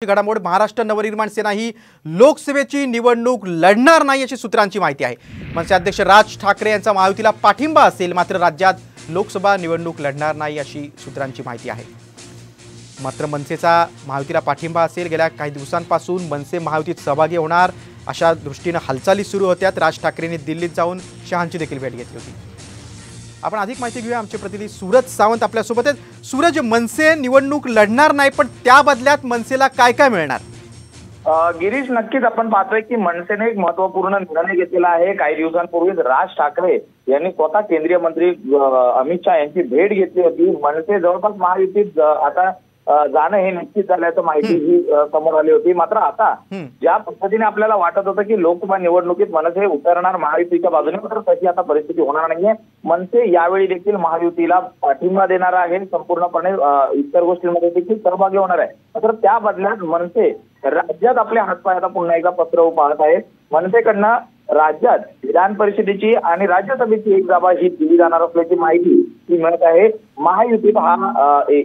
घडामोड महाराष्ट्र नवनिर्माण सेना ही लोकसभेची निवडणूक लढणार नाही अशी सूत्रांची माहिती आहे। मनसे अध्यक्ष राज ठाकरे यांचा महायुतीला पाठिंबा असेल, मात्र राज्यात लोकसभा निवडणूक लढणार नाही अशी सूत्रांची माहिती आहे। मात्र मनसेचा महायुतीला पाठिंबा असेल, गेल्या काही दिवसांपासून मनसे महायुतीत सहभागी होणार अशा दृष्टीने हालचाली सुरू होत्या। राज ठाकरेंनी दिल्लीत जाऊन शहांची देखील भेट घेतली होती। आपण अधिक माहिती घेऊया, आमचे प्रतिनिधी सूरज सावंत आपल्या सोबत आहेत। सूरज, मनसे निवडणूक लढणार नाही, पण त्या बदल्यात मनसेला काय काय मिळणार? गिरीश, नक्कीच आपण पाहतोय की मनसेने एक महत्त्वपूर्ण निर्णय घेतलेला आहे। काही दिवसांपूर्वीच राज ठाकरे यांनी स्वतः केंद्रीय मंत्री अमित शहा यांची भेट घेतली होती। मनसे जवळपास महायुतीत आता जाणं हे निश्चित झाल्याचं माहिती ही समोर आली होती। मात्र आता ज्या पद्धतीने आपल्याला वाटत होतं की लोकसभा निवडणुकीत मनसे उतरणार महायुतीच्या बाजूने, मात्र तशी आता परिस्थिती होणार नाहीये। मनसे यावेळी देखील महायुतीला पाठिंबा देणार आहे, संपूर्णपणे इतर गोष्टींमध्ये देखील सहभागी होणार आहे। मात्र त्या बदल्यात मनसे राज्यात आपले हातपाय आता पुन्हा एकदा पसरवू पाहत आहे। मनसेकडनं राज्यात विधान परिषदेची आणि राज्यसभेची एक जागा ही दिली जाणार असल्याची माहिती ही मिळत आहे। महायुतीत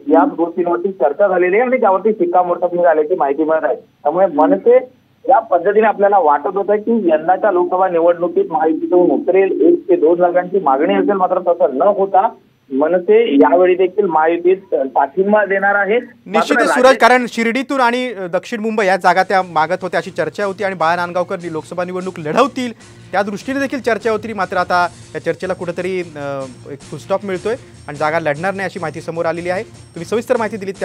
या गोष्टींवरती चर्चा झालेली आहे आणि त्यावरती शिक्कामोर्तब झाल्याची माहिती मिळत आहे। त्यामुळे मनसे या पद्धतीने आपल्याला वाटत होतं की यंदाच्या लोकसभा निवडणुकीत महायुतीतून उतरेल, 1 ते 2 जागांची मागणी असेल, मात्र तसं न होता मनसे यावेळी देखील महायुतीत पाठिंबा देणार आहे। निश्चितच सूरज, कारण शिर्डीतून आणि दक्षिण मुंबई या जागा त्या मागत होत्या अशी चर्चा होती आणि बाळा नांदगावकर लोकसभा निवडणूक लढवतील त्या दृष्टीने देखील चर्चा होती। मात्र आता या चर्चेला कुठेतरी एक फुल स्टॉप मिळतोय आणि जागा लढणार नाही अशी माहिती समोर आलेली आहे। तुम्ही सविस्तर माहिती दिलीत त्या